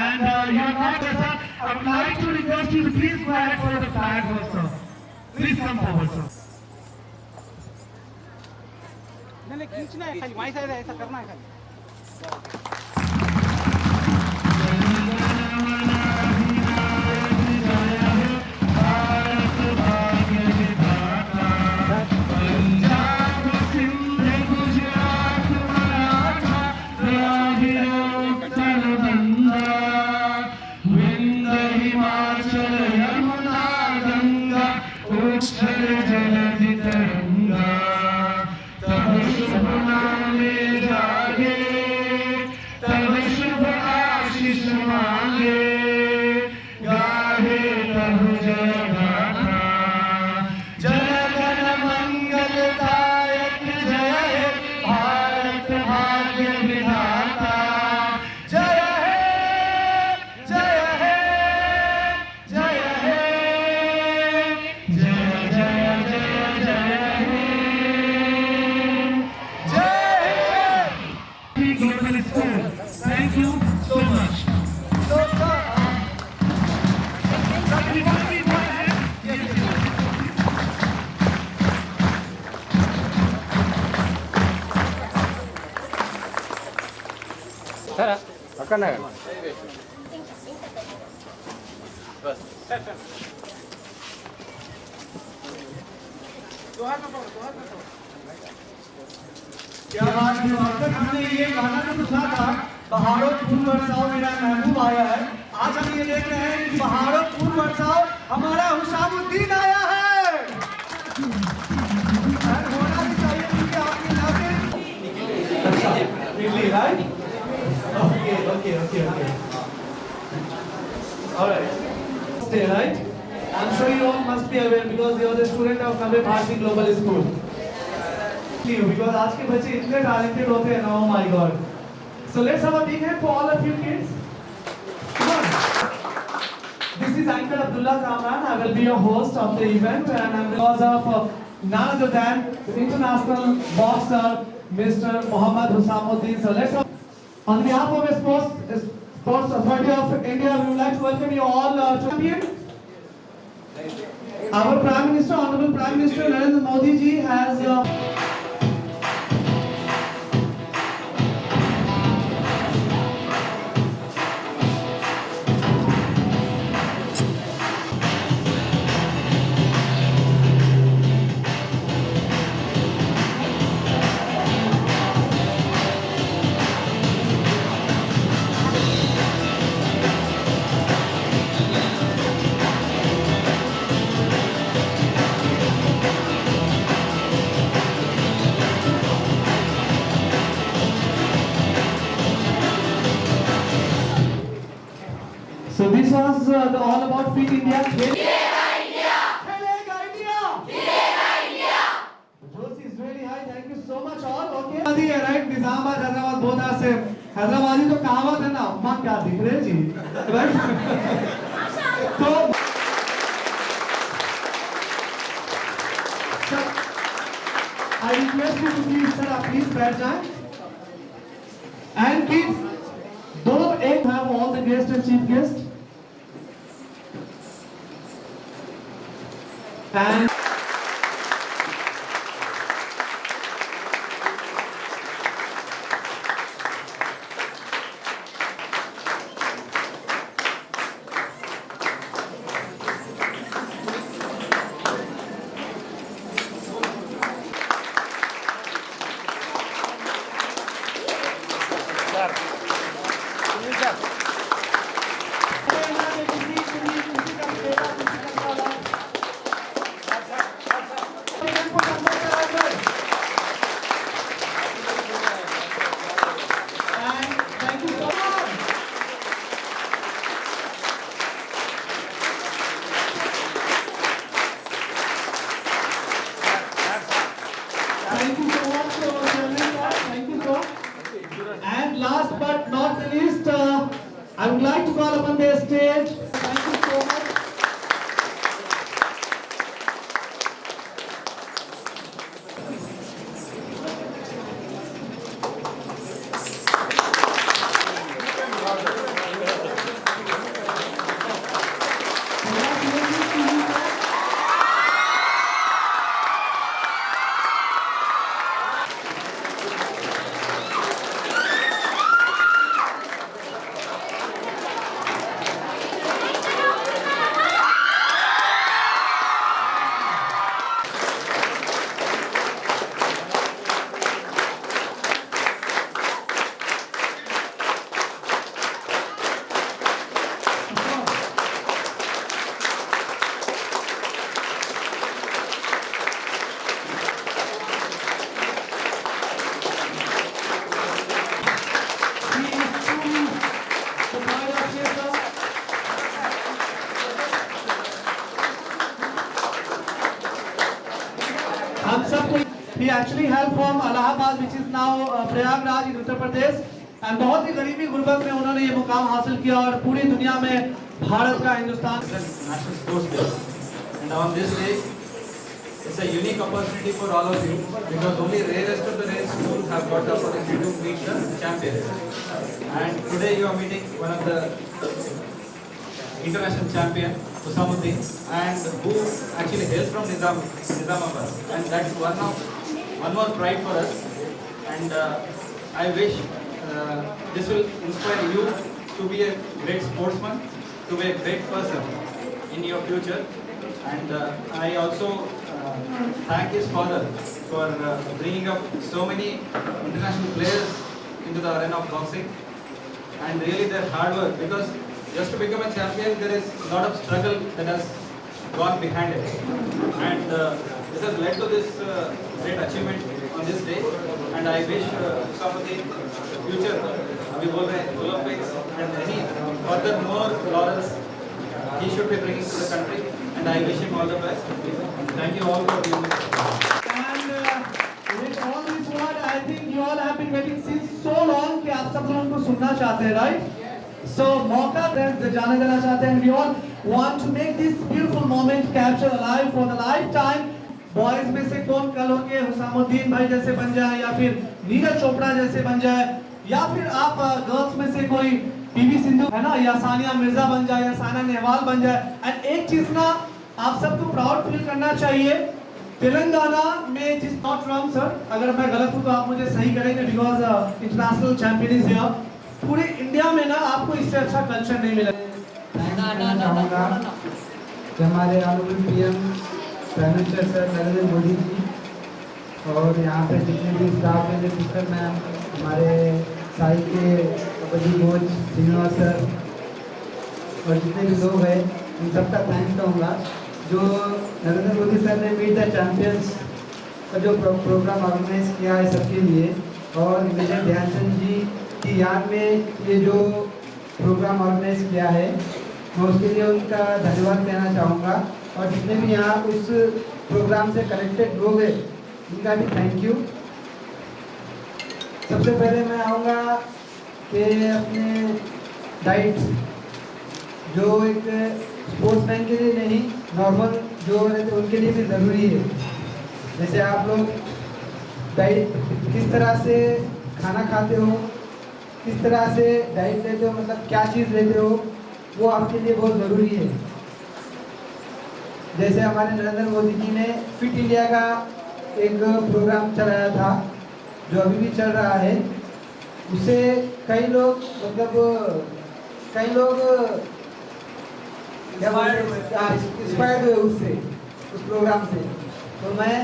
And you're not the sir. I would like to request you to please go ahead for the flag also. Please come forward, sir. नहीं खींचना है खाली वहीं से ऐसा करना है खाली Thank you so much. Sir अक्का ना बस क्या बात है डॉक्टर, हमने ये गाना तो सुना था पहाड़ों फूल बरसाओ मेरा महबूब आया है। आज हम ये देख रहे हैं कि पहाड़ों फूल बरसाओ हमारा हुशामुद्दीन आया है। होना भी चाहिए क्योंकि आपके नाते निकली right. Okay. All right. Stay right. I'm sure you all must be aware because you are the student of Nave Bharati Global School. Because आज के बच्चे इतने talented होते हैं ना, oh my God. So let's have a big hand for all of you kids. Come on. This is Uncle Abdullah Kamran. I will be your host of the event, and I'm because of none other than the international boxer, Mr. Muhammad Husamuddin. So let's have, on behalf of the Sports Authority of India, we would like to welcome you all champion. Our Prime Minister, Honorable Prime Minister Narendra Modi ji has So this was all about Fit India. Josh is really high. Thank you so much all. Okay. Right, Nizamabad, Hyderabad, both are same. Hyderabadi तो कहावत है ना, माँ क्या दिख रहे जी, right? तो I request you to please sir, please बैठ जाएं. And kids, दो एक have all the guests and chief guests. And thank you so much for sharing that. Thank you so. And last but not the least, I would like to call upon the stage. Thank you so much. He actually hailed from Allahabad, which is now Prayagraj in Uttar Pradesh. And बहुत ही गरीबी गुर्बत में उन्होंने ये मुकाम हासिल किया और पूरी दुनिया में भारत का Hindustan National Sports Day. And on this day, it's a unique opportunity for all of you because only rarest of the rare schools have got the opportunity to meet the champions. And today you are meeting one of the international champion, Husamuddin, and who actually hails from Nizamabad. And that's one more pride for us. And I wish this will inspire you to be a great sportsman, to be a great person in your future. And I also thank his father for bringing up so many international players into the arena of boxing, and really their hard work, because just to become a champion there is a lot of struggle that has gone behind it, and this has led to this great achievement on this day. And I wish Husamuddin future अभी बोल रहे हैं Olympics and any further more laurels he should be bringing to the country, and I wish him all the best. Thank you all for being here. And with all this word, I think you all have been waiting since so long कि आप सब लोग उनको सुनना चाहते हैं, right? So मौका जाने देना चाहते हैं. We all want to make this beautiful moment capture alive for the lifetime. Boys में से कौन कल होके हुसामुद्दीन भाई जैसे बन जाए, या फिर नीरज चोपड़ा जैसे बन जाए, या फिर आप गर्ल्स में से कोई पीवी सिंधु है ना, या सानिया मिर्जा बन जाए, या साइना नेहवाल बन जाए. एंड एक चीज ना आप सबको प्राउड फील करना चाहिए, तेलंगाना में जिस नॉट रॉन्ग सर, अगर मैं गलत हूँ तो आप मुझे सही करेंगे, because international champion is here. पूरे इंडिया में ना आपको इससे अच्छा कल्चर नहीं मिला. हमारे honourable PM prime minister sir Narendra Modi ji, और यहाँ पे जितने भी स्टाफ हैं, जैसे मैम, हमारे साई के कबड्डी कोच श्रीनिवास सर, और जितने भी लोग हैं उन सबका थैंक्स कहूँगा. जो नरेंद्र मोदी सर ने मीट द चैंपियंस का जो प्रोग्राम ऑर्गेनाइज किया है सबके लिए, और मेजर ध्यानचंद जी की याद में ये जो प्रोग्राम ऑर्गेनाइज किया है, मैं उसके लिए उनका धन्यवाद कहना चाहूँगा. और जितने भी यहाँ उस प्रोग्राम से कनेक्टेड लोग हैं उनका भी थैंक यू. सबसे पहले मैं आऊँगा कि अपने डाइट, जो एक स्पोर्ट्समैन के लिए नहीं, नॉर्मल जो रहते उनके लिए भी ज़रूरी है. जैसे आप लोग डाइट किस तरह से खाना खाते हो, किस तरह से डाइट लेते हो, मतलब क्या चीज़ लेते हो, वो आपके लिए बहुत ज़रूरी है. जैसे हमारे नरेंद्र मोदी जी ने फिट इंडिया का एक प्रोग्राम चलाया था, जो अभी भी चल रहा है. उससे कई लोग इंस्पायर्ड हुए उससे, उस प्रोग्राम से. तो मैं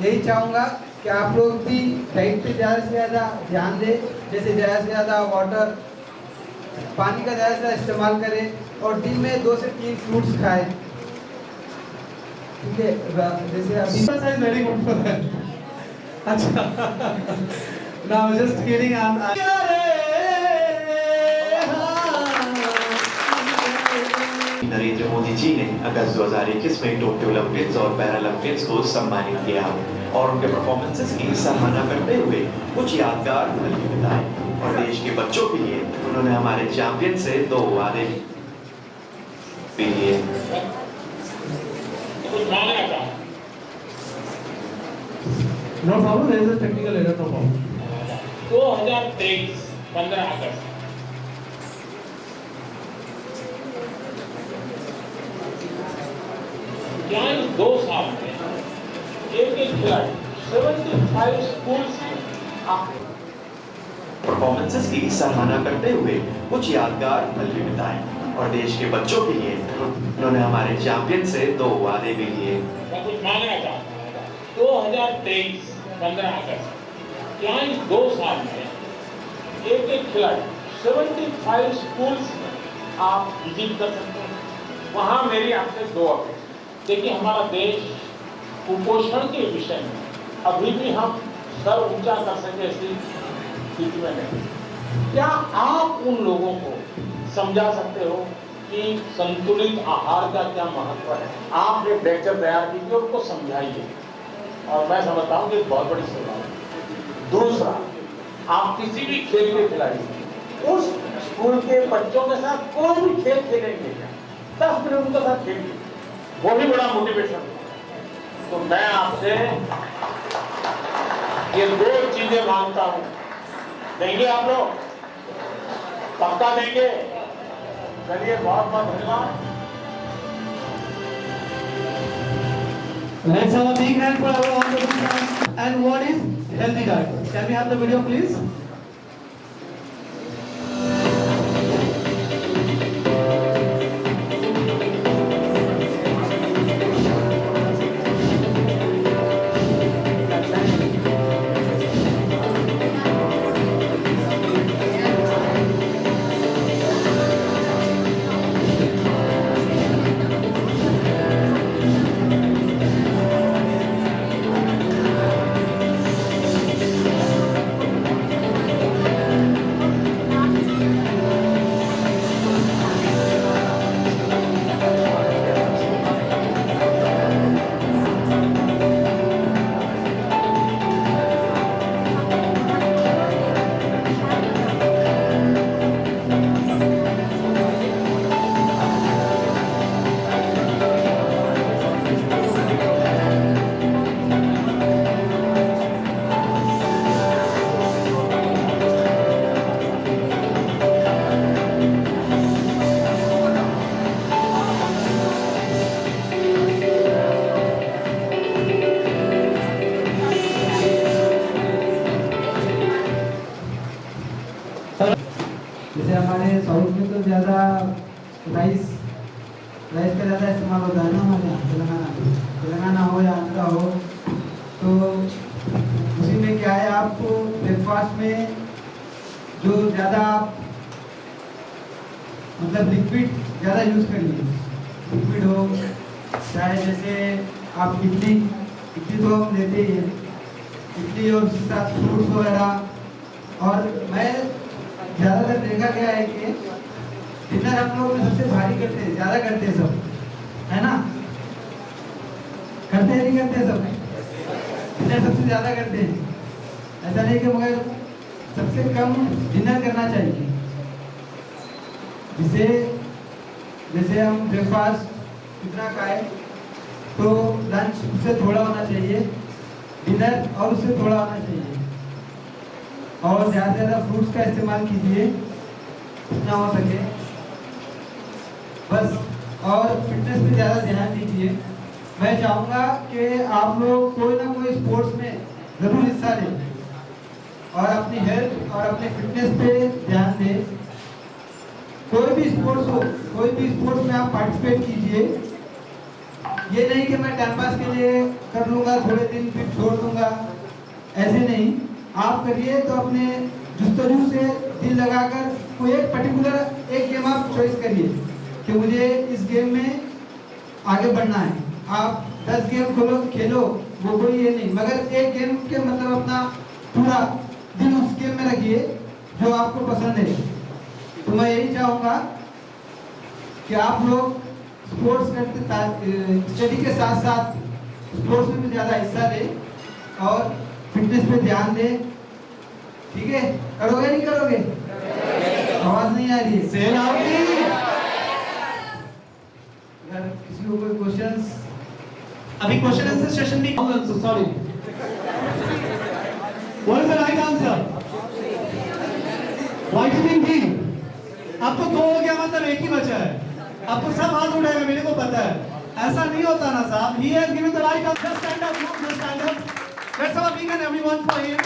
यही चाहूँगा कि आप लोग भी डाइट पे ज़्यादा से ज़्यादा ध्यान दें. जैसे ज़्यादा से ज़्यादा वाटर, पानी का ज़्यादा से ज़्यादा इस्तेमाल करें, और दिन में 2 से 3 फ्रूट्स खाएं. ठीक है, जैसे अभी वेरी गुड फॉर दैट. अच्छा, now just kidding. Narendra Modi ji ने अगस्त 2021 में टोक्यो ओलंपिक्स और पैरालंपिक्स को सम्मानित किया और उनके परफॉर्मेंसेस की सराहना करते हुए कुछ यादगार पल भी बिताए. और देश के बच्चों के लिए उन्होंने हमारे चैंपियन से 2 वादे भी लिए. No problem, there is a technical error, no problem. 2023 15 अगस्त क्या इन 2 साल में एक खिलाड़ी 75 स्कूल्स परफॉर्मेंसेस की सराहना करते हुए कुछ यादगार पल भी बिताए और देश के बच्चों के लिए उन्होंने हमारे चैंपियन से 2 वादे भी लिए. मैं कुछ मांगना चाहता हूँ. 2023 15 अगस्त क्या इन 2 साल में एक खिलाड़ी 75 स्कूल्स आप विजिट कर सकते हैं. वहाँ मेरी आपसे 2 अपेक्षा. देखिए, हमारा देश कुपोषण के विषय में अभी भी हम सर ऊंचा कर सके ऐसी स्थिति में नहीं. क्या आप उन लोगों को समझा सकते हो कि संतुलित आहार का क्या महत्व है? आप एक लेक्चर तैयार कीजिए, उनको समझाइए. और मैं समझता हूँ कि बहुत बड़ी सेवा है। दूसरा, आप किसी भी खेल के खिलाड़ी उस स्कूल के बच्चों के साथ कोई भी खेल खेलेंगे, 10 मिनट उनके साथ खेलिए, वो भी बड़ा मोटिवेशन है। तो मैं आपसे ये 2 चीजें मांगता हूं, देंगे आप लोग? पक्का देंगे? चलिए, बहुत बहुत धन्यवाद। Let's have a big hand for our honorable friends. And what is healthy diet? Can we have the video, please? जैसे हमारे साउथ में तो ज़्यादा राइस का ज़्यादा इस्तेमाल होता है ना हमारे यहाँ तेलंगाना हो या आंध्रा हो, तो उसी में क्या है, आपको ब्रेकफास्ट में जो ज़्यादा आप मतलब लिक्विड ज़्यादा यूज़ करिए, लिक्विड हो, चाहे जैसे आप इडली तो हम लेते ही हैं, इडली और उसके साथ फ्रूट्स वगैरह। और मैं ज़्यादातर देखा गया है कि डिनर हम लोग सबसे भारी करते हैं, ज़्यादा करते हैं सब, है ना? करते हैं नहीं करते सब? डिनर सबसे ज़्यादा करते हैं, ऐसा नहीं कि, मगर सबसे कम डिनर करना चाहिए। जैसे हम ब्रेकफास्ट कितना खाएं तो लंच उससे थोड़ा होना चाहिए, डिनर और उससे थोड़ा होना चाहिए, और ज़्यादा से ज़्यादा फ्रूट्स का इस्तेमाल कीजिए जितना हो सके बस। और फिटनेस पे ज़्यादा ध्यान दीजिए। मैं चाहूँगा कि आप लोग कोई ना कोई स्पोर्ट्स में ज़रूर हिस्सा लें और अपनी हेल्थ और अपने फिटनेस पे ध्यान दें। कोई भी स्पोर्ट्स हो, कोई भी स्पोर्ट्स में आप पार्टिसिपेट कीजिए। ये नहीं कि मैं टाइम पास के लिए कर लूँगा, थोड़े दिन फिर छोड़ दूँगा, ऐसे नहीं। आप करिए तो अपने जुस्तजू से दिल लगाकर कोई एक पर्टिकुलर एक गेम आप चॉइस करिए कि मुझे इस गेम में आगे बढ़ना है। आप 10 गेम खेलो, वो कोई ये नहीं, मगर एक गेम के मतलब अपना पूरा दिल उस गेम में रखिए जो आपको पसंद है। तो मैं यही चाहूँगा कि आप लोग स्पोर्ट्स करते, स्टडी के साथ साथ स्पोर्ट्स में भी ज़्यादा हिस्सा लें और फिटनेस पे ध्यान दें। ठीक है? करोगे नहीं करोगे? आवाज नहीं आ रही है। Sell out. अगर किसी को कोई क्वेश्चंस, अभी क्वेश्चन आंसर सेशन भी sorry. What is the right answer? Vitamin D. अब तो 2 हो गया, मतलब एक ही बचा है। अब तो सब हाथ उठाएगा, मेरे को पता है। ऐसा नहीं होता ना साहब। He has given the right answer. Just stand up, just stand up. Let's have a big hand everyone for him.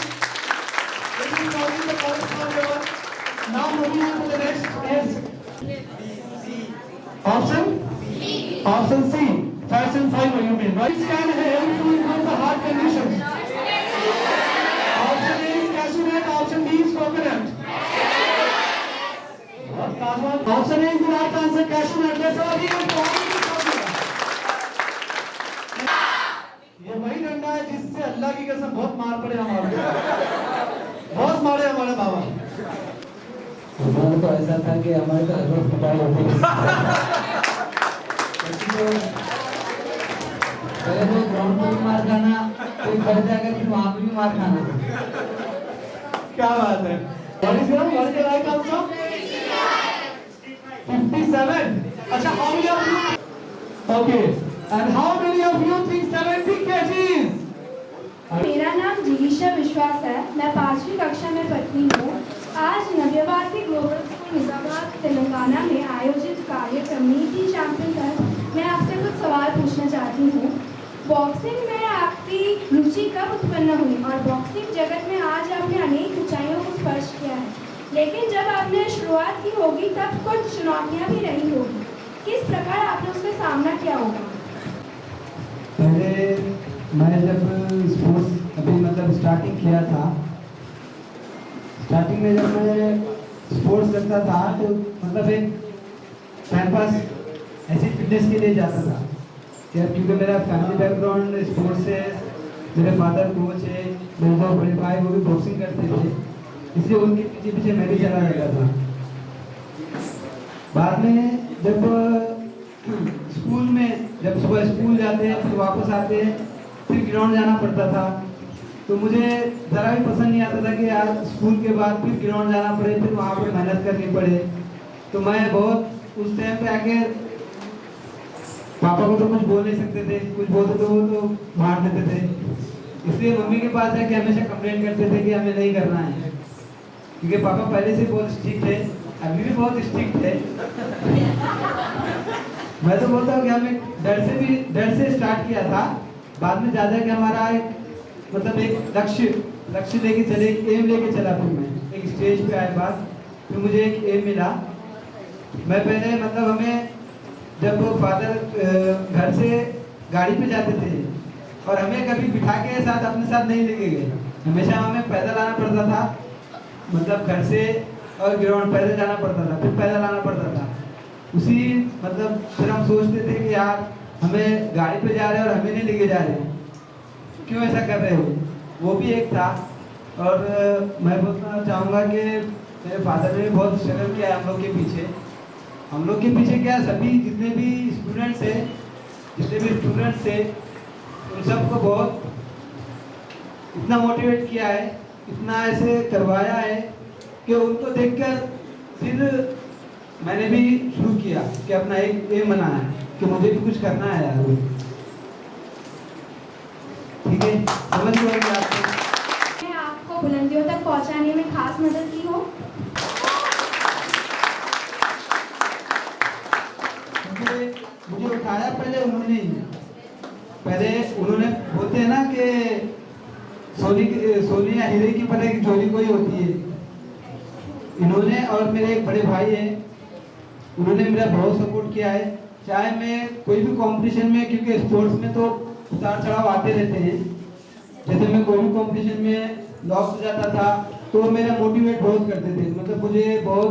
Let me call in the correspondent. Now moving on to the next is option option C, fats and fiber. You mean right? Can help to improve the heart condition. Option A is cashew nut. Option B is coconut. Option A is the right answer, cashew nut. Let's have a big hand for him. ये वही डंडा है जिससे अल्लाह की कसम बहुत मार पड़े हमारे, बहुत मारे हमारे बाबा। हमारा तो ऐसा था कि हमारे तो हर रोज पिटाई होती थी। पहले तो ग्राउंड पर मार खाना, फिर घर जाकर फिर वहाँ पे भी मार खाना। क्या बात है। What is your rank also? 57. अच्छा, how many of you? Okay. And how many of you think 70 kgs? मेरा नाम जिगीशा विश्वास है। मैं 5वीं कक्षा में पढ़ती हूँ। आज नव्यभारती ग्लोबल स्कूल निजामाबाद तेलंगाना में आयोजित कार्यक्रम नीति चैंपियन पर मैं आपसे कुछ सवाल पूछना चाहती हूँ। बॉक्सिंग में आपकी रुचि कब उत्पन्न हुई और बॉक्सिंग जगत में आज आपने अनेक ऊंचाइयों को स्पर्श किया है, लेकिन जब आपने शुरुआत की होगी तब कुछ चुनौतियाँ भी रही होगी। किस प्रकार आपने उसका सामना किया होगा? पहले मैं जब स्पोर्ट्स अभी मतलब स्टार्टिंग किया था, स्टार्टिंग में जब मैं स्पोर्ट्स करता था तो मतलब एक टाइम पास ऐसी फिटनेस के लिए जाता था यार, क्योंकि मेरा फैमिली बैकग्राउंड स्पोर्ट्स है, मेरे फादर कोच है, मेरे दो बड़े भाई वो भी बॉक्सिंग करते थे, इसलिए उनके पीछे पीछे मैं भी चला जाता था। बाद में जब स्कूल में जब सुबह स्कूल जाते हैं फिर वापस आते हैं फिर ग्राउंड जाना पड़ता था, तो मुझे ज़रा भी पसंद नहीं आता था कि यार स्कूल के बाद फिर ग्राउंड जाना पड़े, फिर वहाँ पर मेहनत करनी पड़े। तो मैं बहुत उस टाइम पे आके पापा को तो कुछ बोल नहीं सकते थे, कुछ बोलते तो वो तो मार देते थे, इसलिए मम्मी के पास जाके हमेशा कंप्लेंट करते थे कि हमें नहीं करना है, क्योंकि पापा पहले से बहुत स्ट्रिक्ट है, अभी भी बहुत स्ट्रिक्ट है। मैं तो बोलता हूँ कि हमें डर से स्टार्ट किया था, बाद में ज़्यादा कि हमारा एक मतलब एक लक्ष्य लेके चले, एम लेके चला। फिर मैं एक स्टेज पे आए बाद फिर मुझे एक एम मिला। मैं पहले मतलब हमें जब फादर घर से गाड़ी पे जाते थे और हमें कभी बिठा के साथ अपने साथ नहीं लेके गए, हमेशा हमें पैदल आना पड़ता था, मतलब घर से और ग्राउंड पैदल जाना पड़ता था, फिर पैदल आना पड़ता था। उसी मतलब फिर हम सोचते थे कि यार हमें गाड़ी पे जा रहे हैं और हमें नहीं लेके जा रहे, क्यों ऐसा कर रहे हो, वो भी एक था। और मैं बोलना चाहूँगा कि मेरे फादर ने भी बहुत स्ट्रगल किया है हम लोग के पीछे क्या सभी जितने भी स्टूडेंट्स थे उन सबको बहुत इतना मोटिवेट किया है, इतना ऐसे करवाया है कि उनको देखकर फिर मैंने भी शुरू किया कि अपना एक एम बनाना है कि मुझे भी कुछ करना है यार। ठीक है, समझ गए आपको? मैं आपको बुलंदियों तक पहुंचाने में खास मदद की हो? मुझे उठाया पहले उन्होंने बोलते हैं ना कि सोनी या हीरे की पता की चोरी कोई होती है। इन्होंने और मेरे एक बड़े भाई हैं, उन्होंने मेरा बहुत सपोर्ट किया है, चाहे मैं कोई भी कंपटीशन में, क्योंकि स्पोर्ट्स में तो उतार चढ़ाव आते रहते हैं, जैसे मैं कोई भी कंपटीशन में लॉस हो जाता था तो मेरा मोटिवेट बहुत करते थे, मतलब मुझे बहुत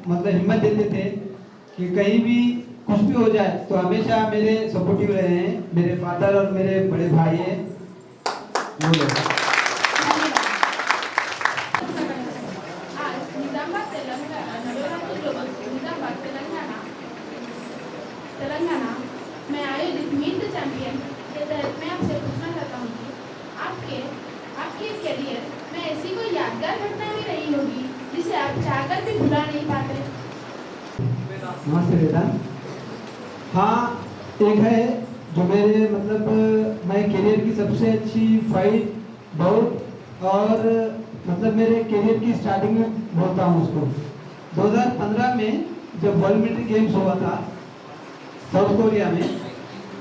मतलब हिम्मत देते थे कि कहीं भी कुछ भी हो जाए तो हमेशा मेरे सपोर्टिव रहे हैं मेरे फादर और मेरे बड़े भाई हैं वो लोग। तेलंगाना में आयोजित मीट द चैंपियन के तहत मैं आपसे पूछना चाहता हूँ कि आपके करियर में ऐसी कोई यादगार घटना भी रही होगी जिसे आप चाहकर भी भुला नहीं पाते? नमस्ते बेटा। हाँ, एक है जो मेरे मतलब मैं करियर की सबसे अच्छी फाइट बहुत और मतलब मेरे करियर की स्टार्टिंग में बोलता हूँ उसको 2015 में जब वर्ल्ड मिलिट्री गेम्स हुआ था साउथ कोरिया में,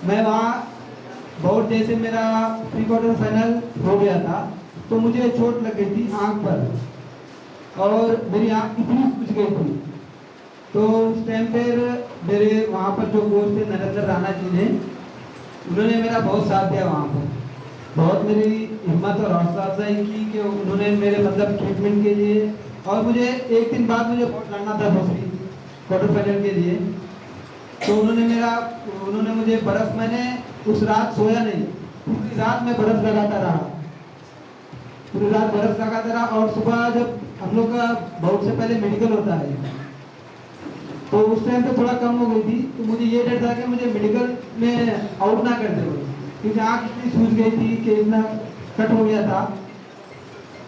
मैं वहाँ बहुत जैसे मेरा प्री क्वार्टर फाइनल हो गया था तो मुझे चोट लग गई थी आँख पर और मेरी आँख इतनी सूज गई थी। तो उस टाइम पर मेरे वहाँ पर जो कोच थे नरेंद्र राणा जी ने, उन्होंने मेरा बहुत साथ दिया वहाँ पर, बहुत मेरी हिम्मत और हौसला अफजाई की कि उन्होंने मेरे मतलब ट्रीटमेंट के लिए, और मुझे एक दिन बाद मुझे बहुत लड़ना था दूसरी क्वार्टर फाइनल के लिए, तो उन्होंने मुझे बर्फ, मैंने उस रात सोया नहीं, पूरी रात में बर्फ लगाता रहा, पूरी रात बर्फ लगाता रहा। और सुबह जब हम लोग का बहुत से पहले मेडिकल होता है तो उस टाइम पे थोड़ा कम हो गई थी, तो मुझे ये डर था कि मुझे मेडिकल में आउट ना कर दे, क्योंकि आँख इतनी सूज गई थी कि इतना कट हो गया था।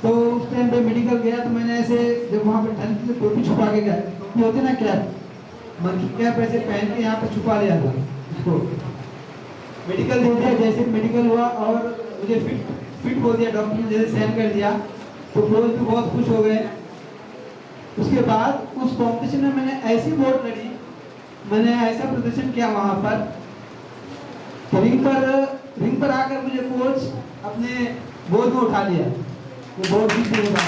तो उस टाइम पे मेडिकल गया तो मैंने ऐसे जब वहाँ पे ठंड से टोपी छुपा के गया, टोपी होती ना कैप, मन की कैप ऐसे पहन के यहाँ पे छुपा लिया था उसको। मेडिकल दे दिया, जैसे मेडिकल हुआ और मुझे फिट बोल दिया डॉक्टर ने, जैसे साइन कर दिया तो कोच भी बहुत खुश हो गए। उसके बाद उस कॉम्पिटिशन में मैंने ऐसी बोर्ड लड़ी, मैंने ऐसा प्रदर्शन किया वहाँ पर रिंग पर आकर मुझे कोच अपने गोद में उठा लिया। वो बहुत ही सही बात है।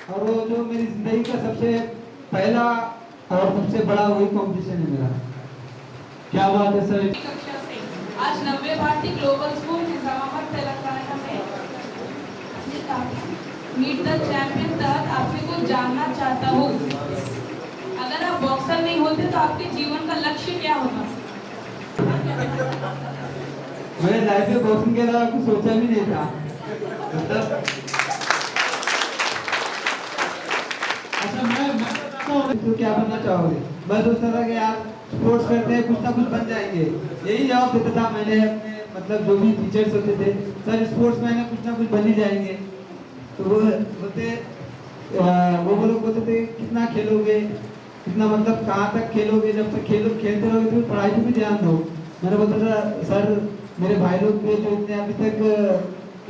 और वो जो मेरी जिंदगी का सबसे पहला और सबसे बड़ा वही कंपटीशन है मेरा। क्या बात है सर। कक्षा से आज नव्य भारती ग्लोबल स्कूल निजामाबाद तेलंगाना में मीट द चैंपियन तहत आपसे कुछ जानना चाहता हूँ। अगर आप बॉक्सर नहीं होते तो आपके जीवन का लक्ष्य क्या होता? मैंने लाइफ में बॉक्सिंग के अलावा कुछ सोचा भी नहीं था। मतलब अच्छा मैं तो क्या बनना चाहोगे? मैं सोचता था कि यार स्पोर्ट्स करते हैं कुछ ना कुछ बन जाएंगे, यही जवाब देता था मैंने अपने, मतलब जो भी टीचर्स होते थे, सर स्पोर्ट्स में कुछ ना कुछ बन ही जाएंगे। तो वो लोग बोलते थे कितना खेलोगे, कितना मतलब कहाँ तक खेलोगे, जब तक खेलते रहोगे तो पढ़ाई पे भी ध्यान दो। मैंने बोलता था सर मेरे भाई लोग जो इतने अभी तक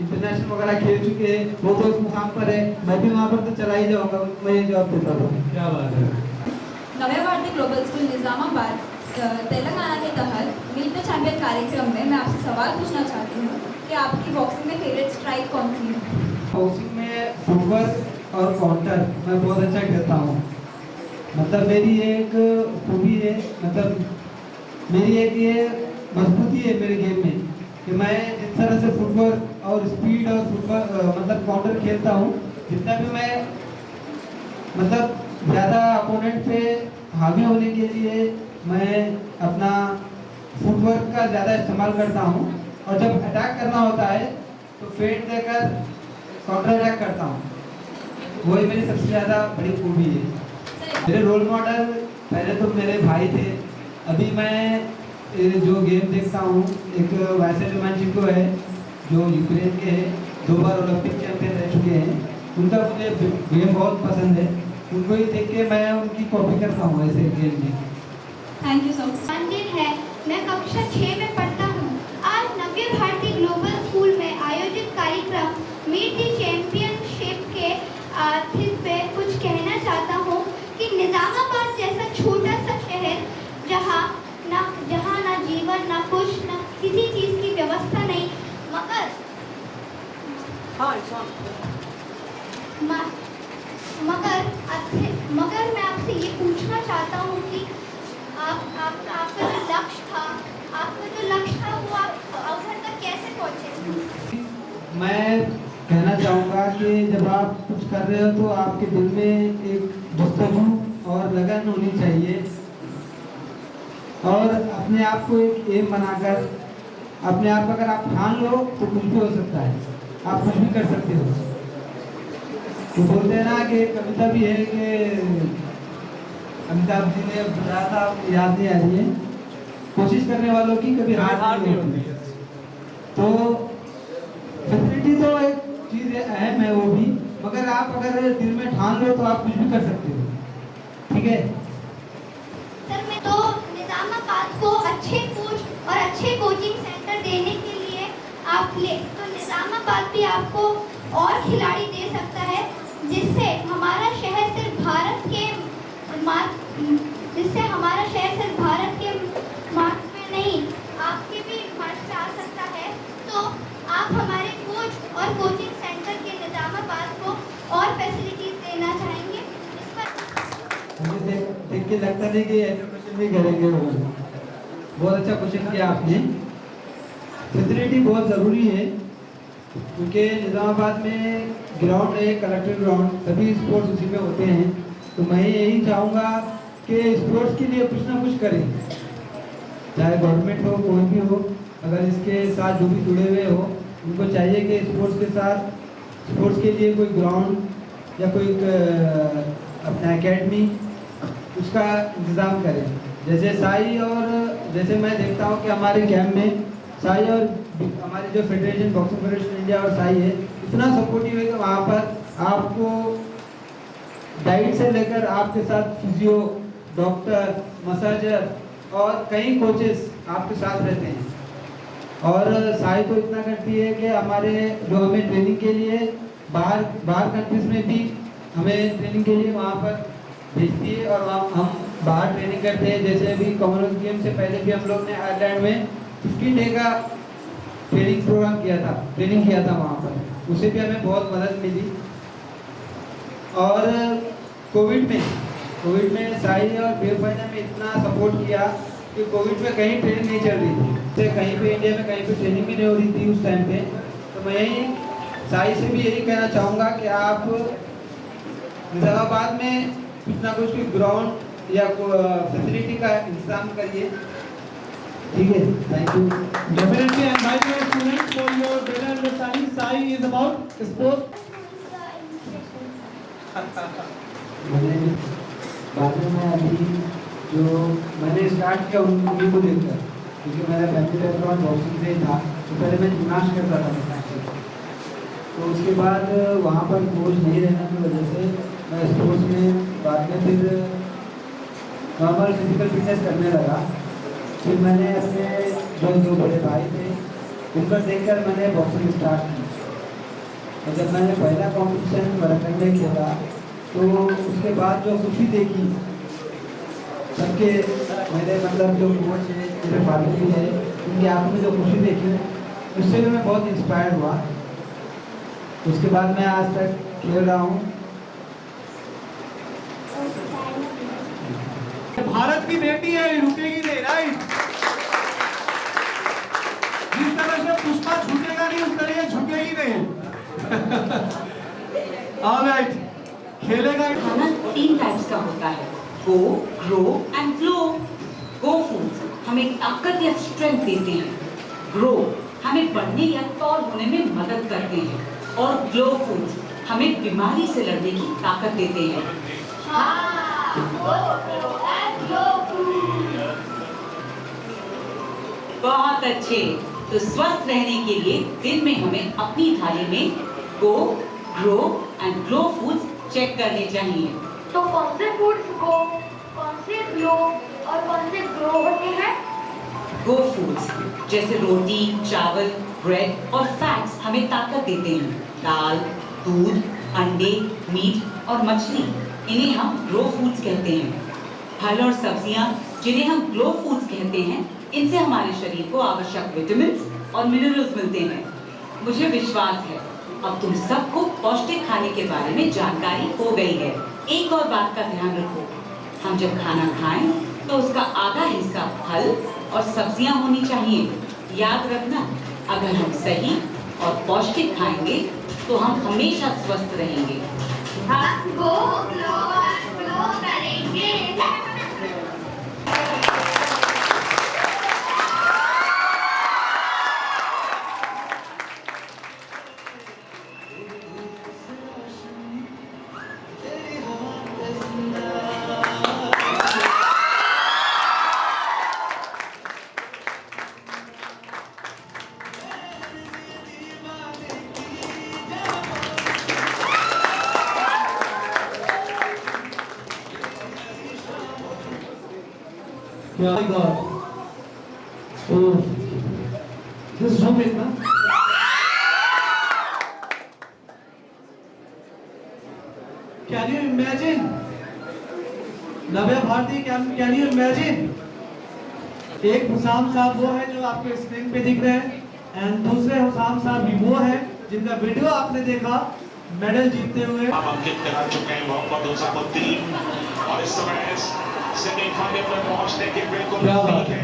इंटरनेशनल वगैरह खेल चुके हैं वो तो उस मुकाम पर है, मैं भी वहाँ पर तो चला ही जाऊँगा। मैं ये जवाब देता था। क्या बात है। नव्य भारती ग्लोबल स्कूल निजामाबाद तेलंगाना के तहत मीट द चैंपियन कार्यक्रम में मैं आपसे सवाल पूछना चाहती हूँ कि आपकी बॉक्सिंग में फेवरेट स्ट्राइक कौन सी है? बॉक्सिंग में फुटवर्क और काउंटर मैं बहुत अच्छा खेलता हूँ। मतलब मेरी एक खूबी है, मतलब मेरी एक ये मजबूती है मेरे गेम में कि मैं जिस तरह से फुटवर्क और स्पीड और मतलब काउंटर खेलता हूँ, जितना भी मैं मतलब ज़्यादा अपोनेंट पे हावी होने के लिए मैं अपना फुटवर्क का ज़्यादा इस्तेमाल करता हूँ, और जब अटैक करना होता है तो फेंट देकर काउंटर अटैक करता हूँ। वही मेरी सबसे ज़्यादा बड़ी खूबी है। मेरे रोल मॉडल पहले तो मेरे भाई थे, अभी मैं जो गेम देखता हूँ एक वैसे रोमांचिको है जो यूक्रेन के हैं, 2 बार ओलंपिक चैंपियन रह चुके हैं, उनका मुझे गेम बहुत पसंद है, उनको ही देख के मैं उनकी कॉपी करता हूँ ऐसे गेम में। Thank you so much. मंदिर है, मैं कक्षा 6 में पढ़ता हूँ। आज नव्य भारती ग्लोबल स्कूल में आयोजित कार्यक्रम मीट द चैंपियनशिप के आखिर पे कुछ कहना चाहता हूँ कि निजामाबाद जैसा छोटा सा शहर जहाँ ना जीवन, ना कुछ, ना किसी चीज़ की व्यवस्था नहीं, मगर मैं आपसे ये पूछना चाहता हूँ कि आपका जो लक्ष्य था वो आप अवसर तक कैसे पहुँचे? मैं कहना चाहूँगा कि जब आप कुछ कर रहे हो तो आपके दिल में एक जस्तजू और लगन होनी चाहिए, और अपने आप को एक एम बनाकर अपने आप अगर आप ठान लो तो कुछ भी हो सकता है, आप कुछ भी कर सकते हो। तो बोलते हैं ना कि कविता भी है कि अमिताभ जी ने बताया था, याद नहीं आ रही है, कोशिश करने वालों की कभी हार नहीं होती। तो फैसिलिटी तो एक चीज़ अहम है वो भी, मगर आप अगर दिल में ठान लो तो आप कुछ भी कर सकते हो। ठीक है सर, मैं तो निजामाबाद को अच्छे कोच और अच्छे कोचिंग सेंटर देने के लिए तो निजामाबाद भी आपको और खिलाड़ी दे सकता है, जिससे हमारा शहर सिर्फ भारत के मार्ग में नहीं, आपके भी मार्ग से आ सकता है। तो आप हमारे कोच और कोचिंग सेंटर के निजामाबाद को और फैसिलिटीज देना चाहेंगे? इस पर मुझे देख के लगता नहीं कि ऐसे क्वेश्चन भी करेंगे वो। बहुत अच्छा क्वेश्चन किया आपने। फैसिलिटी बहुत ज़रूरी है क्योंकि निजामाबाद में ग्राउंड है, कलेक्टर ग्राउंड, सभी स्पोर्ट्स उसी में होते हैं। तो मैं यही चाहूँगा कि स्पोर्ट्स के लिए कुछ ना कुछ करें, चाहे गवर्नमेंट हो, कोई भी हो, अगर इसके साथ जो भी जुड़े हुए हो उनको चाहिए कि स्पोर्ट्स के साथ स्पोर्ट्स के लिए कोई ग्राउंड या कोई अपना एकेडमी उसका इंतज़ाम करें। जैसे साई और जैसे मैं देखता हूँ कि हमारे कैंप में साई और हमारी जो फेडरेशन बॉक्सिंग फेडरेशन इंडिया और साई है इतना सपोर्टिव है कि वहाँ पर आपको डाइट से लेकर आपके साथ फिजियो, डॉक्टर, मसाजर और कई कोचेस आपके साथ रहते हैं। और साई तो इतना करती है कि हमारे जो हमें ट्रेनिंग के लिए बाहर कंट्रीज में भी हमें ट्रेनिंग के लिए वहाँ पर भेजती है और हम बाहर ट्रेनिंग करते हैं। जैसे अभी कॉमनवेल्थ गेम से पहले भी हम लोग ने आयरलैंड में 15 डे का ट्रेनिंग किया था वहाँ पर, उससे भी हमें बहुत मदद मिली। और कोविड में साई और बीएफआई ने हमें इतना सपोर्ट किया कि कोविड में कहीं ट्रेनिंग नहीं चल रही थी, तो कहीं पे इंडिया में कहीं पे ट्रेनिंग भी नहीं हो रही थी उस टाइम पे। तो मैं यही साई से भी यही कहना चाहूँगा कि आप निजामाबाद में कुछ ना कुछ ग्राउंड या फैसिलिटी का इंतजाम करिए। ठीक है, thank you. Definitely, and my dear students, for your better understanding, Sai is about sports. मैंने बाद में अभी जो मैंने स्टार्ट किया उन्हीं को देखकर, क्योंकि मेरा फैमिली बैकग्राउंड बॉक्सिंग से था, तो पहले मैं जिम्नास्ट करता था मैच। तो उसके बाद वहाँ पर कोच नहीं रहने की वजह से मैं स्पोर्ट्स में बाद में फिर नॉर्मल फिजिकल फिटनेस करने लगा। फिर मैंने अपने जो बड़े भाई थे उनका देखकर मैंने बॉक्सिंग स्टार्ट की। और जब मैंने पहला कॉम्पिटिशन मराठन में खेला तो उसके बाद जो खुशी देखी सबके, मेरे मतलब जो कोच है, मेरे फादर भी है, उनकी आंखों में जो खुशी देखी उससे भी मैं बहुत इंस्पायर हुआ। उसके बाद मैं आज तक खेल रहा हूँ। भारत की बेटी है, रुकेगी नहीं, राइट? जिस तरह से पुष्पा झुकेगा नहीं उस तरह झुकेगी नहीं। ऑलराइट, खेलेगा। खाना 3 टाइप्स का होता है, go, grow and glow. Go foods हमें ताकत या स्ट्रेंथ देते हैं, ग्रो हमें बढ़ने या टॉल होने में मदद करते हैं, और ग्लो फूड्स हमें बीमारी से लड़ने की ताकत देते हैं। बहुत अच्छे। तो स्वस्थ रहने के लिए दिन में हमें अपनी थाली में go, grow and glow foods check करने चाहिए। तो कौन से फूड्स गो, कौन से ग्लो और कौन से ग्रो होते हैं? गो फूड्स जैसे रोटी, चावल, ब्रेड और फैट्स हमें ताकत देते हैं। दाल, दूध, अंडे, मीट और मछली, इन्हें हम ग्रो फूड्स कहते हैं। फल और सब्जियां जिन्हें हम ग्लो फूड्स कहते हैं, इनसे हमारे शरीर को आवश्यक विटामिन और मिनरल्स मिलते हैं। मुझे विश्वास है अब तुम सबको पौष्टिक खाने के बारे में जानकारी हो गई है। एक और बात का ध्यान रखो, हम जब खाना खाएं तो उसका आधा हिस्सा फल और सब्जियां होनी चाहिए। याद रखना, अगर हम सही और पौष्टिक खाएंगे तो हम हमेशा स्वस्थ रहेंगे। हम गो, ग्लो और ग्लो करेंगे। Oh my God. Oh, this is Jumit, na? Can you imagine? Navya Bharti, can you imagine? एक हुसाम साहब वो है जो आपके स्क्रीन पे दिख रहे हैं, एंड दूसरे हुसाम साहब भी वो है जिनका वीडियो आपने देखा मेडल जीतते हुए। अब अंकित करा चुके हैं मोहम्मद हुसैनुद्दीन और इस समय सेमीफाइनल में पहुंचने के बिल्कुल नजदीक है।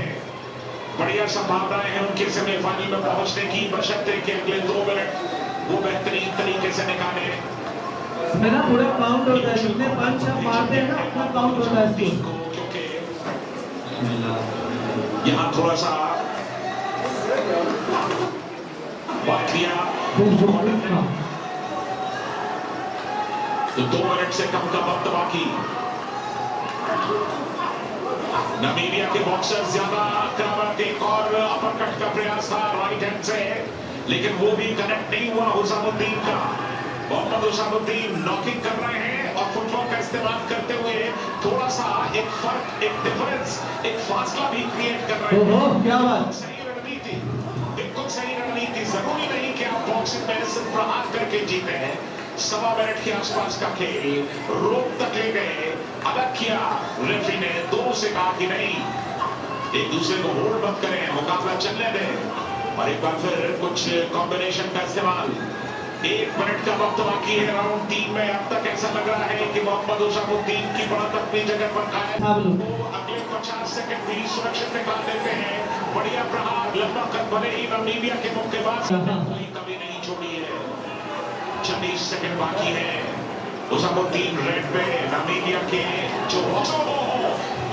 बढ़िया संभावनाएं हैं उनके सेमीफाइनल में पहुंचने की, बशर्ते कि अगले 2 मिनट वो बेहतरीन तरीके से निकाले। इसमें ना पूरा काउंट होता है, जितने पंच हम मारते हैं ना अपना काउंट होता है इसको। क्योंकि यहाँ थोड़ा सा बात किया तो 2 मिनट से कम का वक्त बाकी। नामीबिया के बॉक्सर ज्यादा आक्रामक, एक और अपरकट का प्रयास था राइट हैंड से, लेकिन वो भी कनेक्ट नहीं हुआ हुसामुद्दीन का। मोहम्मद हुसामुद्दीन नॉकिंग कर रहे हैं और फुटवर्क का इस्तेमाल करते हुए थोड़ा सा एक फर्क, एक डिफरेंस, एक फासला भी क्रिएट कर रहे हैं। क्या बात, सही रणनीति, बिल्कुल सही रणनीति। जरूरी नहीं कि आप बॉक्सिंग में सिर्फ प्रहार करके जीते हैं। 1.25 मिनट के आसपास का खेल रोक तक ले गए, अलग किया रेफरी ने, दोनों से कहा कि नहीं, एक दूसरे को होल्ड मत करें, मुकाबला चलने दें। और एक बार फिर कुछ कॉम्बिनेशन का इस्तेमाल। 1 मिनट का वक्त बाकी है राउंड 3 में। अब तक ऐसा लग रहा है कि मोहम्मद हुसामुद्दीन की बढ़त अपनी जगह पर कायम। वो अगले 50 सेकंड भी सुरक्षित निकाल देते हैं। बढ़िया प्रहार, लंबा कद, भले ही नामीबिया के मुक्केबाज कोई कभी नहीं छोड़ी है। 40 सेकंड बाकी है। हुसामुद्दीन रेड पे, नामीबिया के जो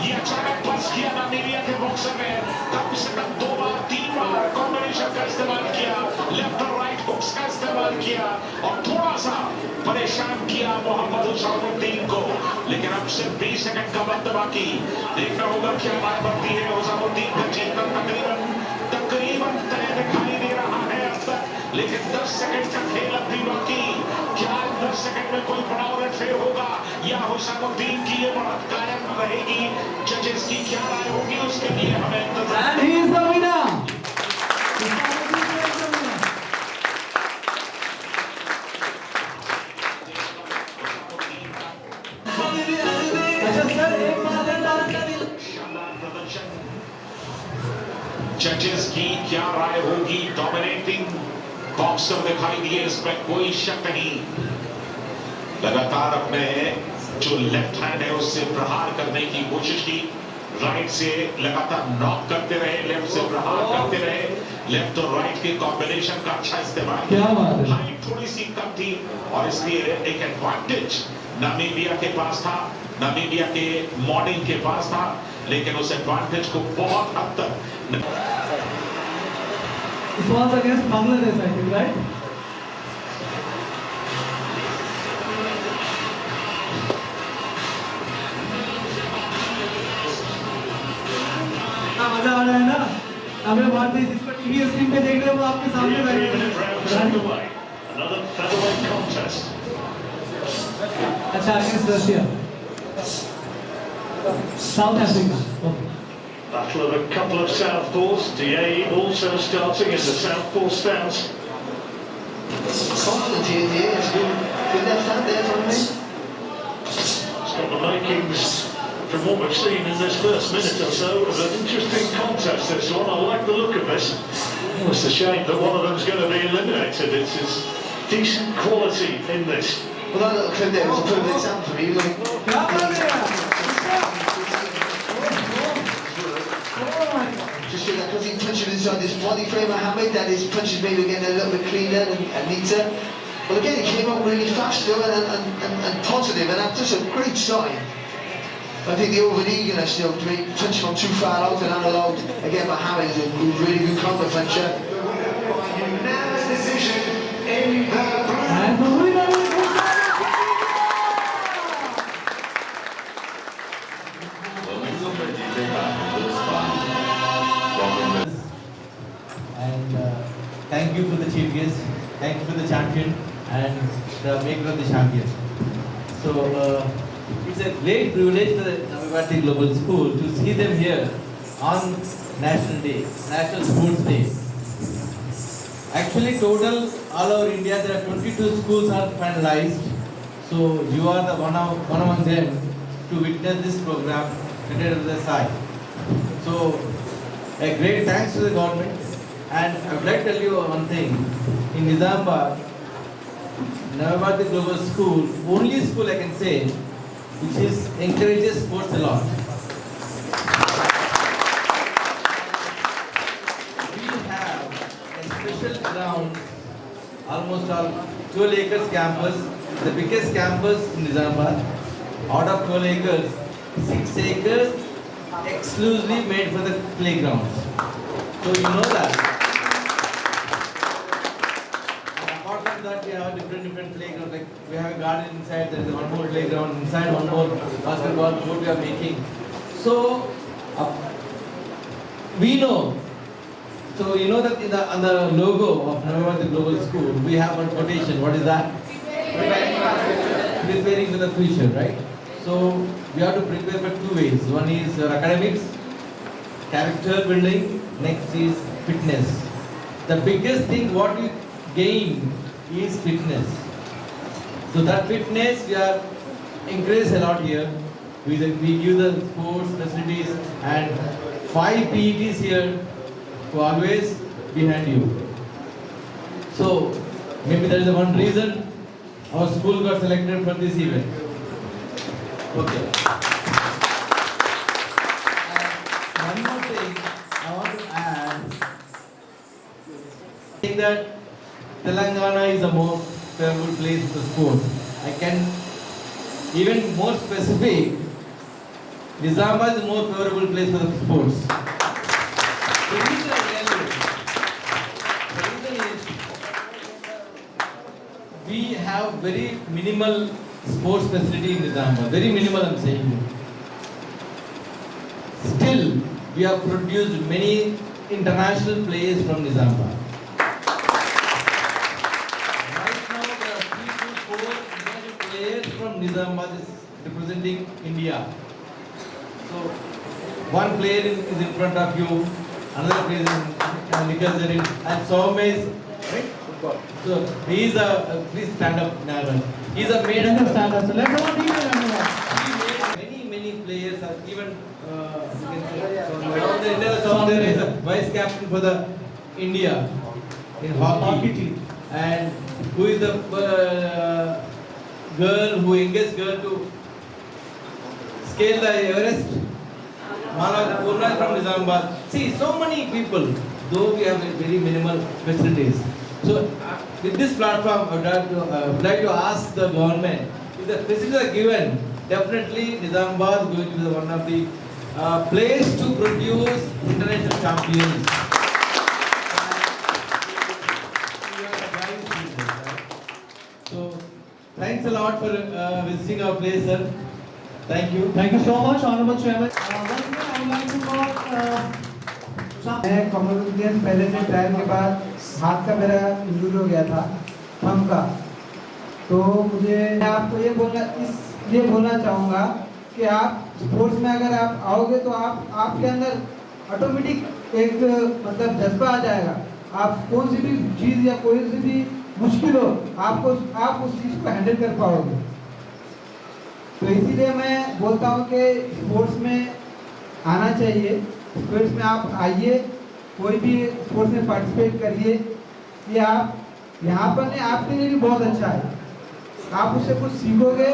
ये अचानक पास किया नामीबिया के बॉक्सर ने, कम से कम 2 बार 3 बार कॉम्बिनेशन का इस्तेमाल किया, लेफ्ट और राइट हुक्स का इस्तेमाल किया और थोड़ा सा परेशान किया मोहम्मद हुसामुद्दीन को। लेकिन अब सिर्फ 20 सेकंड का वक्त बाकी, देखना होगा क्या बात बनती है। हुसामुद्दीन का जीतना तकरीबन तय दिखाई दे रहा है अब तक, लेकिन 10 सेकंड का खेल अब भी बाकी। क्या 10 सेकंड में कोई बड़ा उलटफेर होगा या हुसामुद्दीन की ये बढ़त कायम रहेगी? जजेस की क्या राय होगी उसके लिए हमें इंतजार। He is the winner. अच्छा सर, एक बात है, शानदार प्रदर्शन। जजेस की क्या राय होगी? डोमिनेटिंग बॉक्सर दिखाई दिए, इसमें कोई शक नहीं। लगातार अपने जो लेफ्ट हैंड है उससे प्रहार करने की कोशिश की, राइट से लगातार नॉक करते रहे, लेफ्ट से प्रहार करते रहे, लेफ्ट और राइट के कॉम्बिनेशन का अच्छा इस्तेमाल किया। हाइट थोड़ी सी कम थी और इसलिए एक एडवांटेज नामीबिया के पास था, नामीबिया के मॉर्निंग के पास था, लेकिन उस एडवांटेज को बहुत हद तक। It was against Bangladesh, I think, right? मजा आ रहा है ना? हमें भारतीय जिसको टीवी स्क्रीन पे देख रहे हैं वो आपके सामने बैठे हैं। अच्छा, against Russia, south Africa. Battle of a couple of southpaws. DA also starting in the southpaw stance. Confident here, DA. It's good left hand there from him. It's got the makings, from what we've seen in this first minute or so, of an interesting contest, this one. I like the look of this. Oh, it's a shame that one of them's going to be eliminated. It's decent quality in this. Well, that little clip there was a perfect example for me. Just feel like because he punches inside this body frame, Mohammed, that his punches maybe getting a little bit cleaner and neater. But again, he came out really fast though and positive, and that's just a great sign. I think the over-eagerness, to be punched from too far out and unallowed. Again, Mohammed is a really good counter puncher. Unanimous decision in the And the winner is thank you for the chief guest, thank you for the champion and the maker of the champion. So it's a great privilege for the Navibati Global School to see them here on National Day, National Sports Day. Actually, total all over India there are 22 schools are finalized. So you are the one among them to witness this program at the side. So a great thanks to the government. And I would like to tell you one thing. In Nizamabad, Navibati Global School, only school I can say, which encourages sports a lot. We have a special ground, almost all 12 acres campus, the biggest campus in Nizamabad. Out of 12 acres, 6 acres exclusively made for the playgrounds. So you know that. That we have different playgrounds, like we have a garden inside, there is one more playground inside, one more basketball court we are making. So We know. So you know that on the logo of Navavati Global School, we have one quotation. What is that? Preparing for the future, right? So we have to prepare for two ways. One is academics, character building. Next is fitness. The biggest thing what we gain is fitness. So that fitness we are encouraged a lot here. We give the sports facilities and 5 PETs here who are always behind you. So maybe there is one reason our school got selected for this event. Okay. One more thing I want to add. I think that Telangana is a more favorable place for sport. I can even more specific. Nizamabad is a more favorable place for the sports. The reason is we have very minimal sports facility in Nizamabad. Very minimal, I'm saying. Still, we have produced many international players from Nizamabad. Right now, there are 3 to 4 international players from Nizamabad is representing India. So, one player is in front of you, another player is Nikhil Jarin, and Soumya is right. So he is a please stand up, Nagar. He is a made stand up. So let's all give it many players are even there is a vice captain for the India in hockey team, and who is the youngest girl to scale the Everest? Mala Purna from Nizamabad. See, so many people, though we have very minimal facilities. So, with this platform, I would like to ask the government, if the facilities are given, definitely Nizamabad is going to be one of the place to produce international champions. So, thanks a lot for visiting our place, sir. Thank you. Thank you so much, Honorable Chairman. Once again, I would like to call मैं Commonwealth पहले से trial के बाद हाथ का मेरा injury हो गया था थंब का, तो मुझे आपको ये बोलना चाहूँगा कि आप स्पोर्ट्स में अगर आप आओगे तो आपके अंदर ऑटोमेटिक एक मतलब जज्बा आ जाएगा। आप कौन सी भी चीज़ या कोई सी भी मुश्किल हो आप उस चीज़ को हैंडल कर पाओगे। तो इसीलिए मैं बोलता हूँ कि स्पोर्ट्स में आना चाहिए। स्पोर्ट्स में आप आइए, कोई भी स्पोर्ट्स में पार्टिसिपेट करिए। ये आप यहाँ पर नहीं, आपके लिए भी बहुत अच्छा है। आप उससे कुछ सीखोगे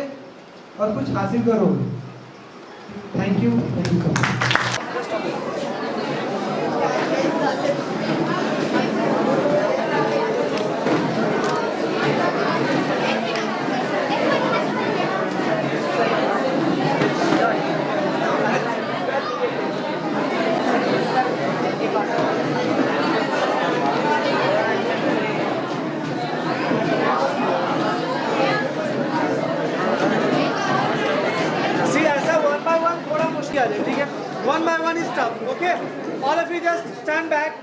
और कुछ हासिल करोगे। Thank you so much. One by one is tough, okay? All of you just stand back,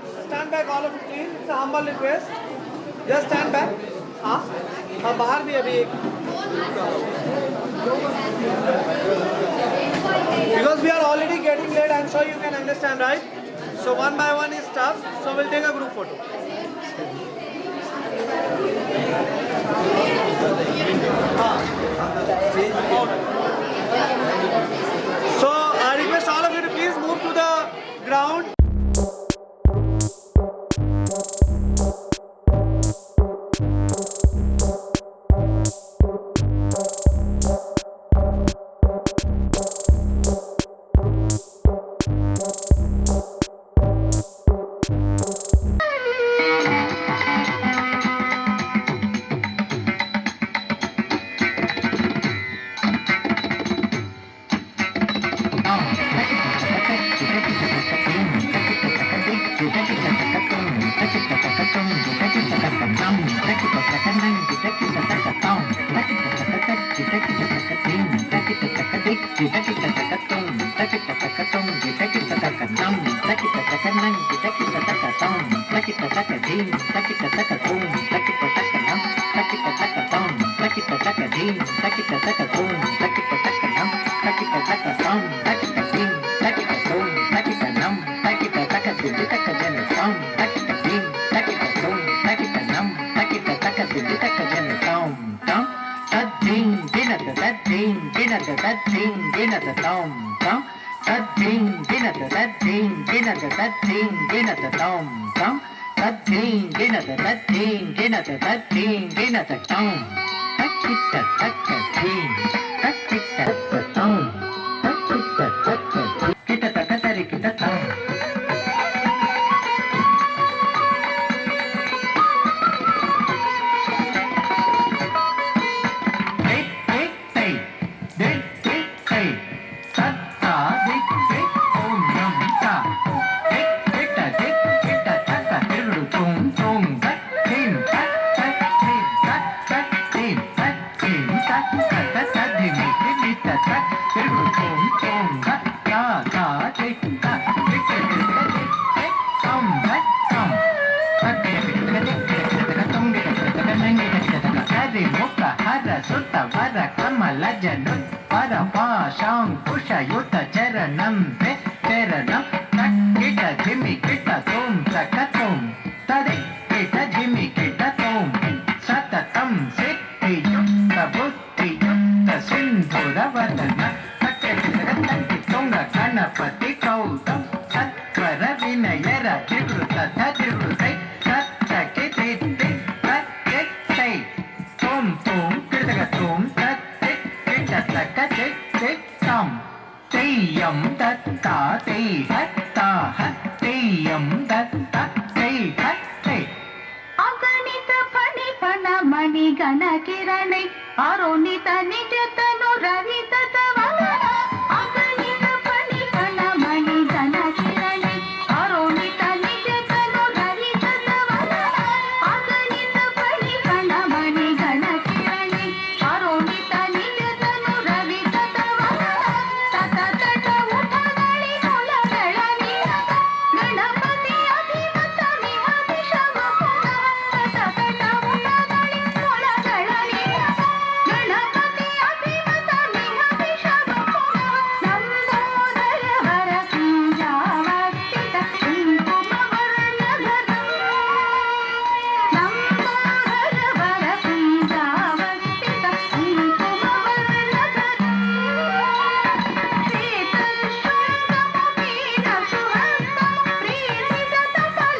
all of you please. It's a humble request. Just stand back. हाँ बाहर भी अभी because we are already getting late, I'm sure you can understand, right? So one by one is tough, so we'll take a group photo. So I request all of you to please move to the ground. Take it ding, takita taka boom, takita taka nam, takita taka tom, takita taka ding, takita taka boom, takita taka nam, takita taka tom, takita ding, takita boom, takita nam, takita taka ding, taka jan tom, takita ding, takita boom, takita nam, takita taka ding, taka jan tom, tom, tad ding, dinata tad ding, dinata tad ding, dinata tom, tom. Ding, dinata, that ding, dinata, that ding, dinata, tom, tom. That ding, dinata, that ding, dinata, that ding, dinata, tom. Takita, taka, ding, takita, taka, tom. Takita, taka, ding, kita taka tari kita tom. Hey, hey, hey, hey, hey, hey. Sutta vara kamala janut para pasham pusha yuta charanam pe charanam tak kita jimmy kita tom takatom tade kita jimmy kita tom satatam siddhi yukta buddhi yukta sindhura vadana takka tunga ganapati kautam satvara vinayara jivruta thadivrutai sattake titti takke tom tom tom tat tik tik tat taka tik tik tom teyam tat ta tey hat ta hat teyam tat ta tey hat tey अगणित फणि फण मणि गण किरणै अरुणित निज तनु रवि तत्वला अगणित फणि फण मणि गण किरणै अरुणित निज तनु रवि तत्वला अगणित फणि फण मणि गण किरणै अरुणित निज तनु रवि तत्वला तत तट उठगळि कुलगळनि गणपति अभिमत मिहादिशम तत तट उठगळि कुलगळनि गणपति अभिमत मिहादिशम लंबोदर वर कुंजावर्तित कुंकुम वर्णधरम् लंबोदर वर कुंजावर्तित कुंकुम वर्णधरम् शीतलशृङ्गमुखीन सुहस्तम् प्रीतिदतफलफलम्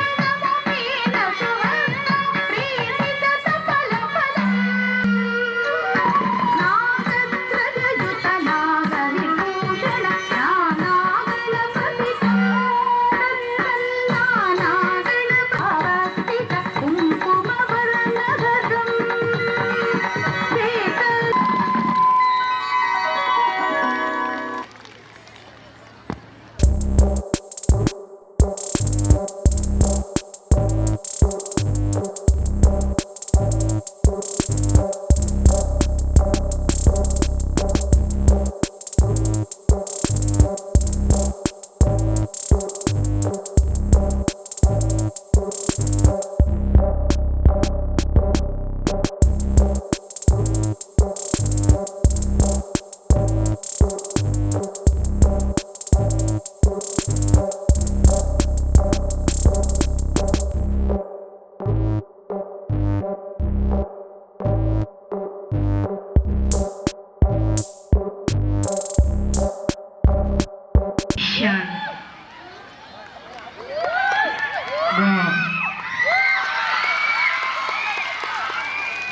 शीतलशृङ्गमुखीन सुहस्तम् प्रीतिदतफलफलम् नागध्वजयुत नागविभूषण ज्ञानागणपतितम् तत्सल्लानागणभावस्थित कुङ्कुमवर्णधरम्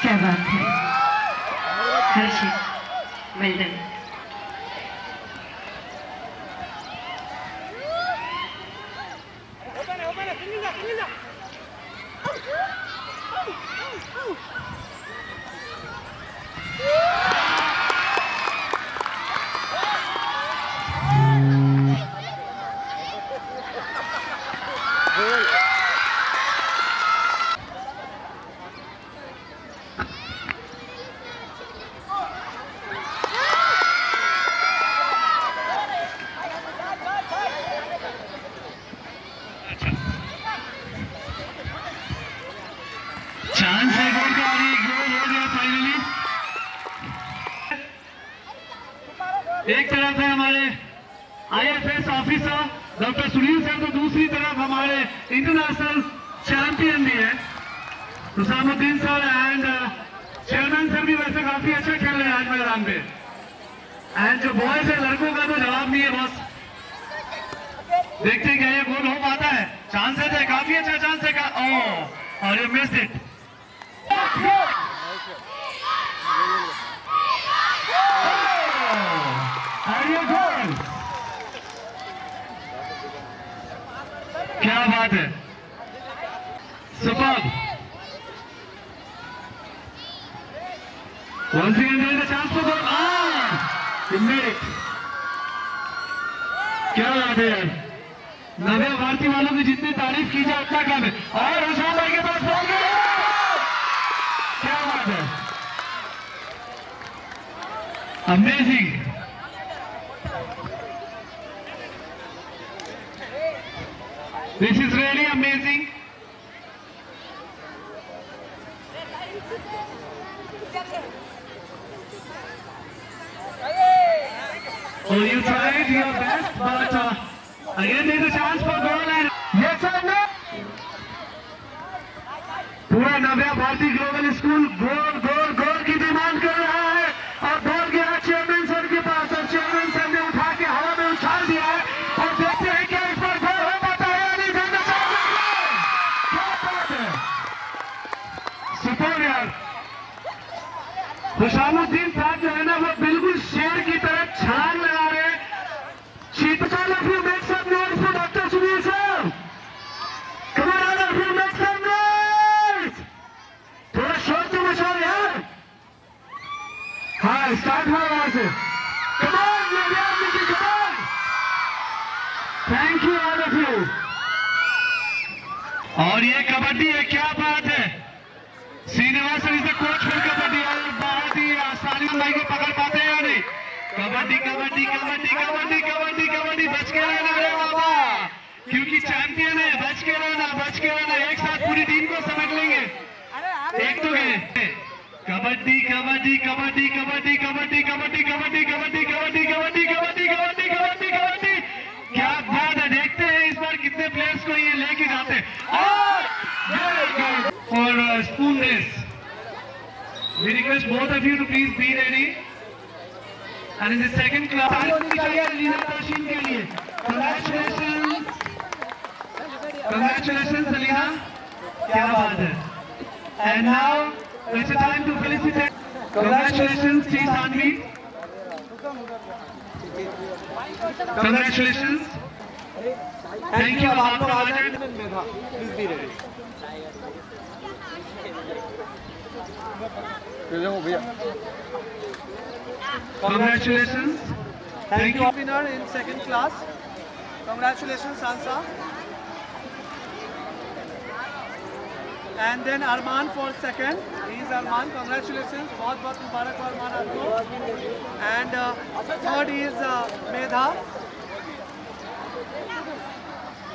क्या बात है हर्षित वेल डन एक तरफ है हमारे IFS officer doctor Sunil sir, तो दूसरी तरफ हमारे इंटरनेशनल चैंपियन भी है Husamuddin sir and chairman sir भी वैसे काफी अच्छा खेल रहे हैं आज मैदान पे। एंड जो बॉयज है लड़कों का तो जवाब नहीं है बॉस। देखते हैं क्या ये गोल हो पाता है। चांसेस है, काफी अच्छा चांस है और ये मिस इट। गोल, क्या बात है, superb. Once again there is a chance for goal. He made it. क्या बात है यार, नव्या भारती वालों की जितनी तारीफ की जाए उतना कम है। और हुसैन भाई के पास बॉल गया, क्या बात है, amazing. This is really amazing. Oh, you tried your best, but again there's a chance for goal and yes or no? पूरा नव्या भारती ग्लोबल स्कूल गोल गोल गोल की डिमांड कर रहा है और बॉल गया चेयरमैन सर के पास और चेयरमैन सर ने उठा के हवा में उछाल दिया है और देखते हैं क्या इस पर गोल हो पाता है या नहीं। क्या बात है, सुपर यार। हुसामुद्दीन साहब जो है ना वो बिल्कुल शेर की तरह छान लगा रहे हैं। शीतकाल of you make some noise for Dr. Sunil sir. Come on, all of you make some noise. थोड़ा शोर तो मचाओ यार। हाँ, स्टार्ट हुआ वहां से। Come on, come on. Thank you all of you. और ये कबड्डी है, क्या बात है। Srinivasan is the coach for kabaddi और बहुत ही आसानी भाई को पकड़ पाते हैं या नहीं। कबड्डी कबड्डी कबड्डी कबड्डी कबड्डी कबड्डी, बच के रहना रे बाबा, क्योंकि चैंपियन है। बच के रहना, बच के रहना, एक साथ पूरी टीम को समेट लेंगे। एक तो गए कबड्डी कबड्डी कबड्डी कबड्डी कबड्डी कबड्डी कबड्डी कबड्डी कबड्डी कबड्डी कबड्डी कबड्डी कबड्डी कबड्डी, क्या बात है। देखते हैं इस बार कितने प्लेयर्स को ये लेके जाते हैं। और for spoon race, we request both of you to please be ready. And in the second class, Alina Tashin के लिए congratulations, congratulations Alina, क्या बात है। And now it's a time to felicitate. Congratulations T Sanvi, congratulations. Thank you आपको आनंद। Please be ready. Congratulations. Thank you. Winner in second class. Congratulations, Sansa. And then Arman for second. He is Arman. Congratulations. बहुत बहुत मुबारक अरमान आपको. And third is Medha.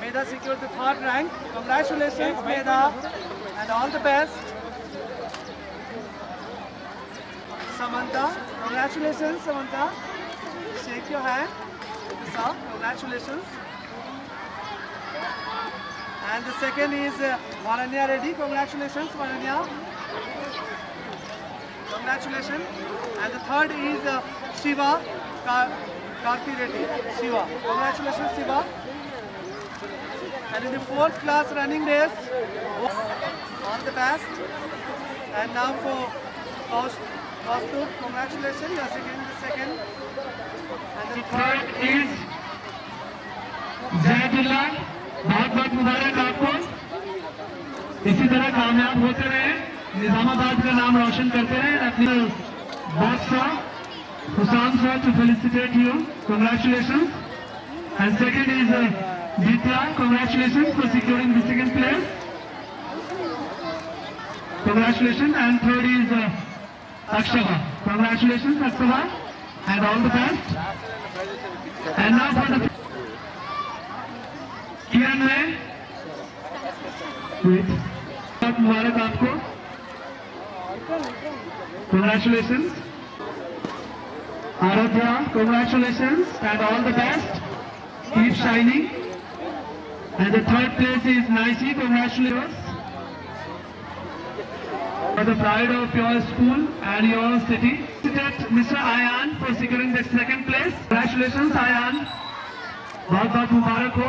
Medha secured the third rank. Congratulations, Medha, and all the best. Samantha, congratulations, Samantha. Shake your hand. Sir, congratulations. And the second is Varanya Reddy. Congratulations, Varanya. Congratulations. And the third is Shiva Karti Reddy. Shiva. Congratulations, Shiva. And in the fourth class running race, all the best. And now for Kaustubh, congratulations, you are securing the second. And the third is Zaidullah. बहुत बहुत मुबारक आपको, इसी तरह कामयाब होते रहे, निजामाबाद का नाम रोशन करते रहे। अपने boss sir Hussain sir to felicitate you, congratulations. And second is Ditya, congratulations for securing the second place. Congratulations. And third is Akshava. Congratulations, Akshava, and all the best. And now for the किरण में बहुत मुबारक आपको, congratulations. Aradhya, congratulations and all the best. Keep shining. And the third place is Naisi, congratulations. For the pride of your school and your city. Mr. Ayan for securing the second place. Congratulations, Ayan. Bahut Mubarak ho.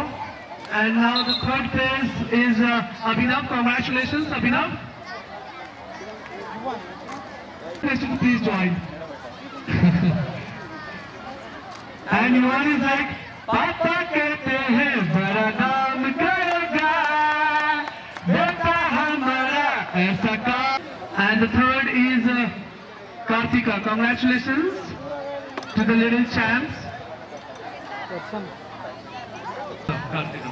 And now the third place is Abhinav. Congratulations, Abhinav. Please join. And one is like, Papa कहते हैं बड़ा नाम करेगा, बेटा हमारा ऐसा काम. And the third is Kartika. Congratulations to the little champs. Kartika.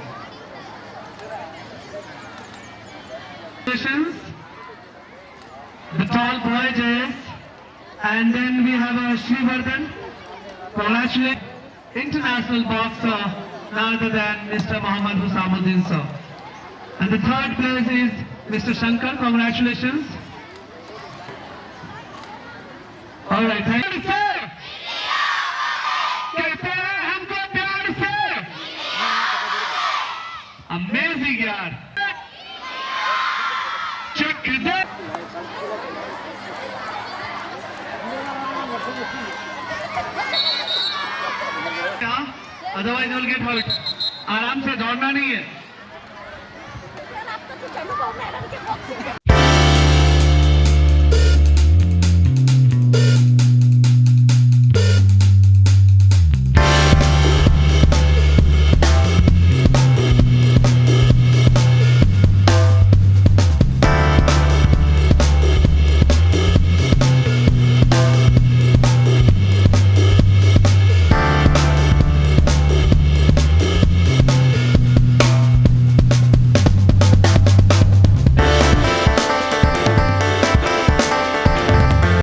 Congratulations. The tall boy Jayesh. And then we have Srivardhan. Congratulations. International boxer, none other than Mr. Muhammad Husamuddin sir. And the third place is Mr. Shankar. Congratulations. All right, thank you. कहते हैं हमको प्यार से. Amazing यार. Check it out. Otherwise you will get hurt. आराम से दौड़ना नहीं है.